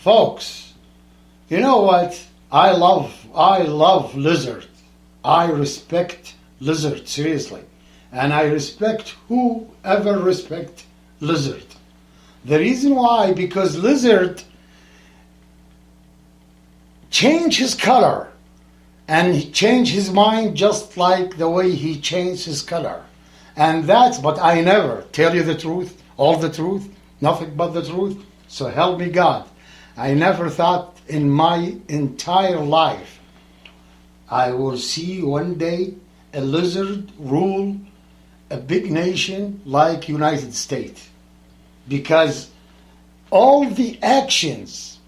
Folks, you know what? I love lizard. I respect lizard, seriously. And I respect whoever respect lizard. The reason why, because lizard change his color and he change his mind just like the way he changed his color. And that's, but I never tell you the truth, all the truth, nothing but the truth. So help me God. I never thought in my entire life I will see one day a lizard rule a big nation like United States. Because all the actions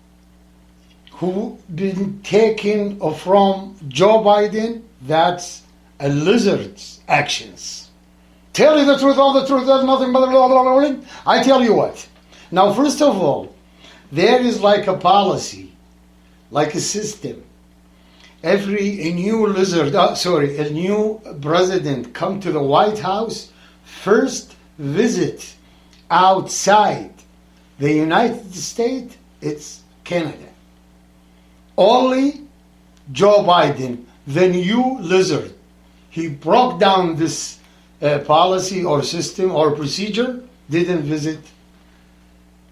who been taken from Joe Biden, that's a lizard's actions. Tell you the truth, all the truth, there's nothing but blah, blah, blah, blah. I tell you what. Now, first of all, there is like a policy, like a system. A new president come to the White House, first visit outside the United States, it's Canada. Only Joe Biden, the new lizard, he broke down this policy or system or procedure, didn't visit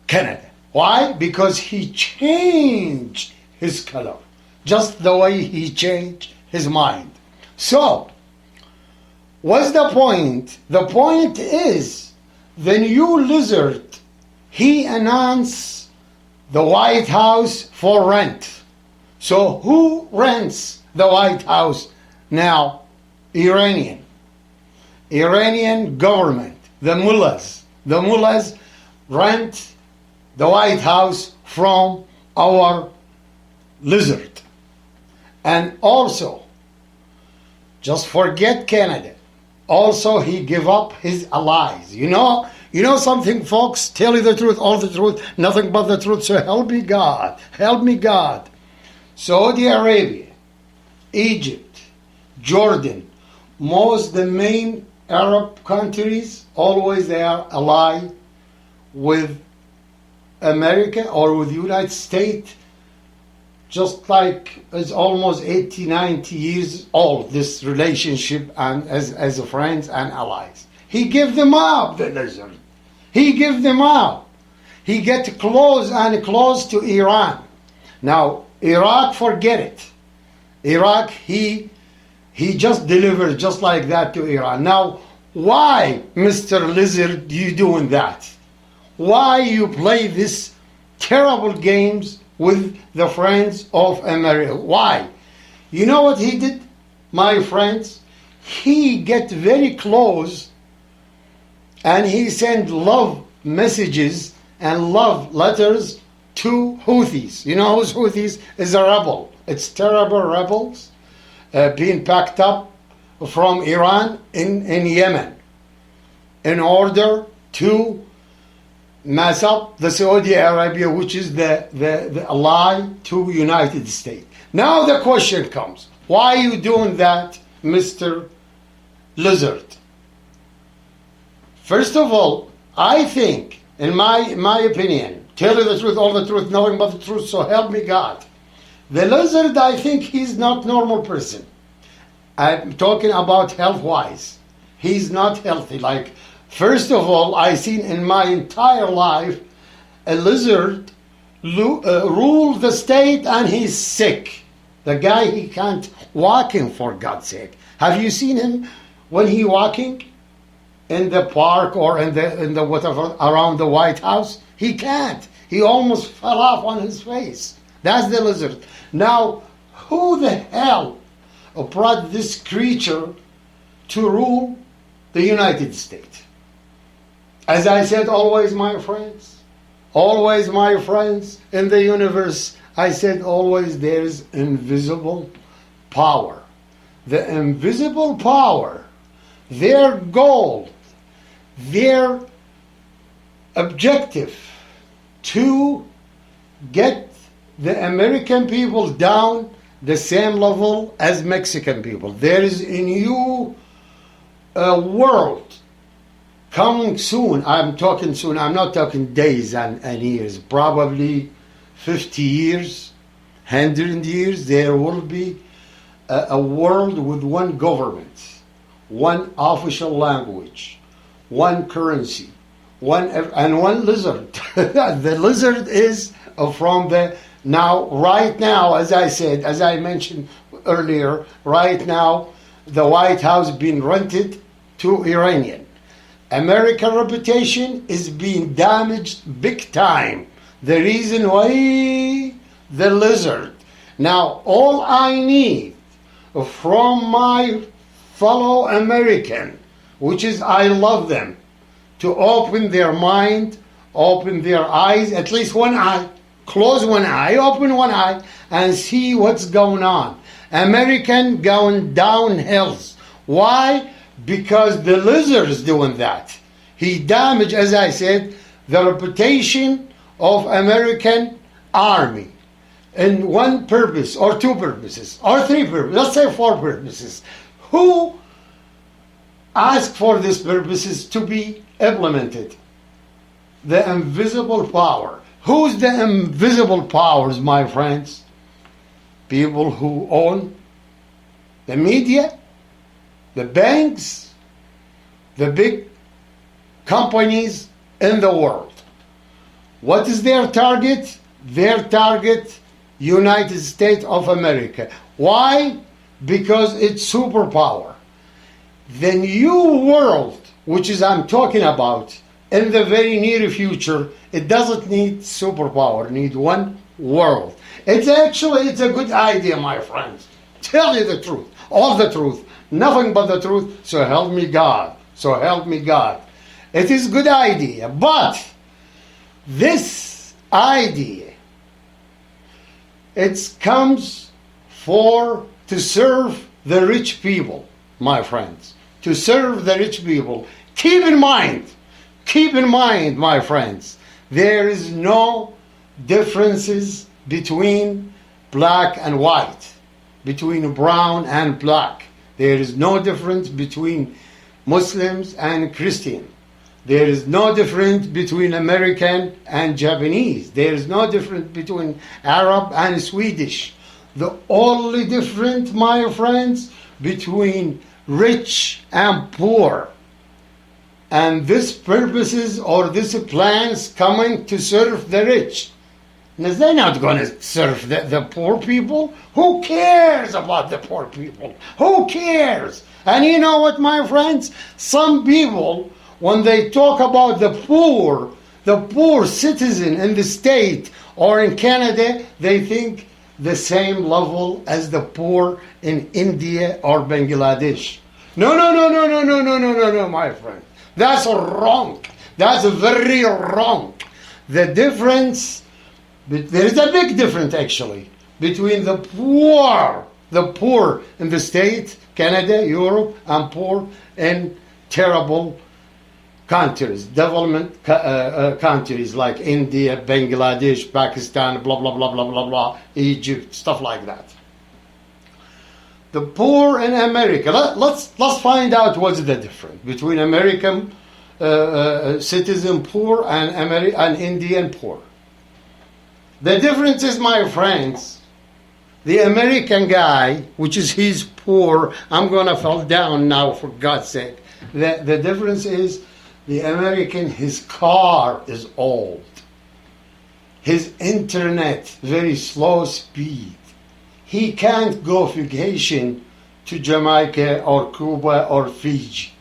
Canada. Why? Because he changed his color, just the way he changed his mind. So, what's the point? The point is, the new lizard, he announced the White House for rent. So who rents the White House now? Iranian government, the mullahs. The mullahs rent the White House from our lizard. And also, just forget Canada. Also, he gave up his allies. You know something, folks? Tell you the truth, all the truth, nothing but the truth. So help me God. Help me God. Saudi Arabia, Egypt, Jordan, the main Arab countries, always they are allied with America or with the United States, just like it's almost 80, 90 years old, this relationship and as friends and allies. He gave them up, the lizard. He gave them up. He get close and close to Iran. Now, Iraq, forget it. Iraq, he just delivered just like that to Iran. Now, why, Mr. Lizard, you doing that? Why you play this terrible games with the friends of America? Why? You know what he did, my friends? He get very close and he sent love messages and love letters to Houthis. You know who's Houthis? Is a rebel. It's terrible rebels being packed up from Iran in Yemen in order to mess up the Saudi Arabia, which is the ally to United States. Now the question comes, why are you doing that, Mr. Lizard? First of all, I think, in my opinion, tell you the truth, all the truth, nothing but the truth, so help me God. The lizard, I think he's not normal person. I'm talking about health-wise. He's not healthy. Like, first of all, I seen in my entire life a lizard rule the state and he's sick. The guy, he can't walking for God's sake. Have you seen him when he walking in the park or in the whatever around the White House? He can't. He almost fell off on his face. That's the lizard. Now, who the hell brought this creature to rule the United States? As I said, always my friends, in the universe, I said always there's invisible power. The invisible power, their goal, their objective to get the American people down the same level as Mexican people. There is a new world coming soon. I'm talking soon. I'm not talking days and years. Probably 50 years, 100 years, there will be a world with one government, one official language, one currency, and one lizard. The lizard is from the now, right now, as I said, as I mentioned earlier, right now, the White House being rented to Iranian. American reputation is being damaged big time. The reason why the lizard. Now, all I need from my fellow American, which is I love them, to open their mind, open their eyes, at least one eye, close one eye, open one eye, and see what's going on. American going downhill. Why? Because the lizard is doing that. He damaged, as I said, the reputation of American army in one purpose, or two purposes, or three purposes, let's say four purposes. Who asked for these purposes to be implemented? The invisible power. Who's the invisible powers, my friends? People who own the media, the banks, the big companies in the world. What is their target? Their target, United States of America. Why? Because it's superpower. The new world, which is I'm talking about, in the very near future, it doesn't need superpower, it needs one world. It's a good idea, my friends. Tell you the truth, all the truth, nothing but the truth, so help me God, so help me God. It is a good idea, but this idea, it comes to serve the rich people, my friends, to serve the rich people. Keep in mind, my friends, there is no differences between black and white, between brown and black. There is no difference between Muslims and Christian. There is no difference between American and Japanese. There is no difference between Arab and Swedish. The only difference, my friends, between rich and poor. And this purposes or this plans coming to serve the rich. Now, they're not going to serve the poor people. Who cares about the poor people? Who cares? And you know what, my friends? Some people, when they talk about the poor citizen in the state or in Canada, they think the same level as the poor in India or Bangladesh. No, my friend. That's wrong. That's very wrong. The difference, there is a big difference actually, between the poor in the state, Canada, Europe, and poor in terrible countries, development countries like India, Bangladesh, Pakistan, blah, blah, blah, blah, blah, blah, Egypt, stuff like that. The poor in America, let's find out what's the difference between American citizen poor and Indian poor. The difference is, my friends, the American guy, which is he's poor, I'm going to fall down now for God's sake. The difference is the American, his car is old. His internet, very slow speed. He can't go vacation to Jamaica or Cuba or Fiji.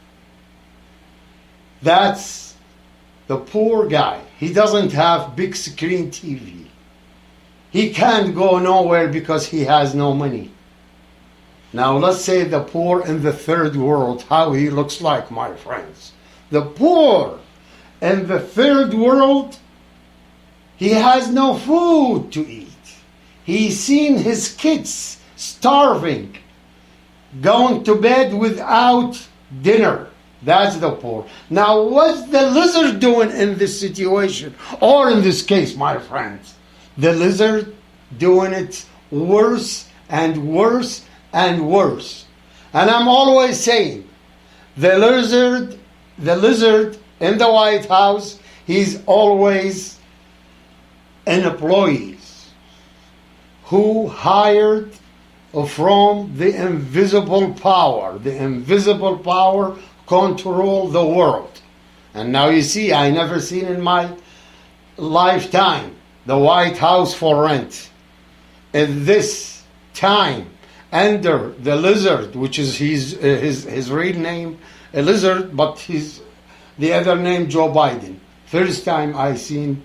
That's the poor guy. He doesn't have big screen TV. He can't go nowhere because he has no money. Now let's say the poor in the third world, how he looks like, my friends. The poor in the third world, he has no food to eat. He's seen his kids starving, going to bed without dinner. That's the poor. Now, what's the lizard doing in this situation? Or in this case, my friends? The lizard doing it worse and worse and worse. And I'm always saying, the lizard in the White House, he's always an employee. who hired from the invisible power. The invisible power control the world. And now you see, I never seen in my lifetime the White House for rent. In this time, under the lizard, which is his real name, a lizard, but his the other name Joe Biden. First time I seen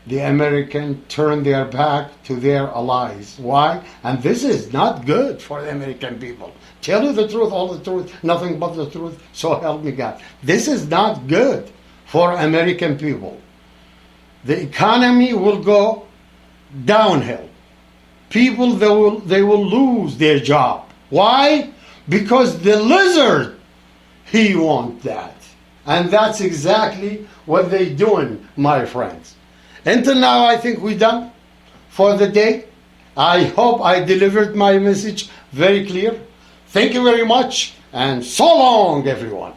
the American turn their back to their allies. Why? And this is not good for the American people. Tell you the truth, all the truth, nothing but the truth, so help me God. This is not good for American people. The economy will go downhill. People, they will lose their job. Why? Because the lizard, he wants that. And that's exactly what they're doing, my friends. Until now, I think we're done for the day. I hope I delivered my message very clear. Thank you very much, and so long, everyone.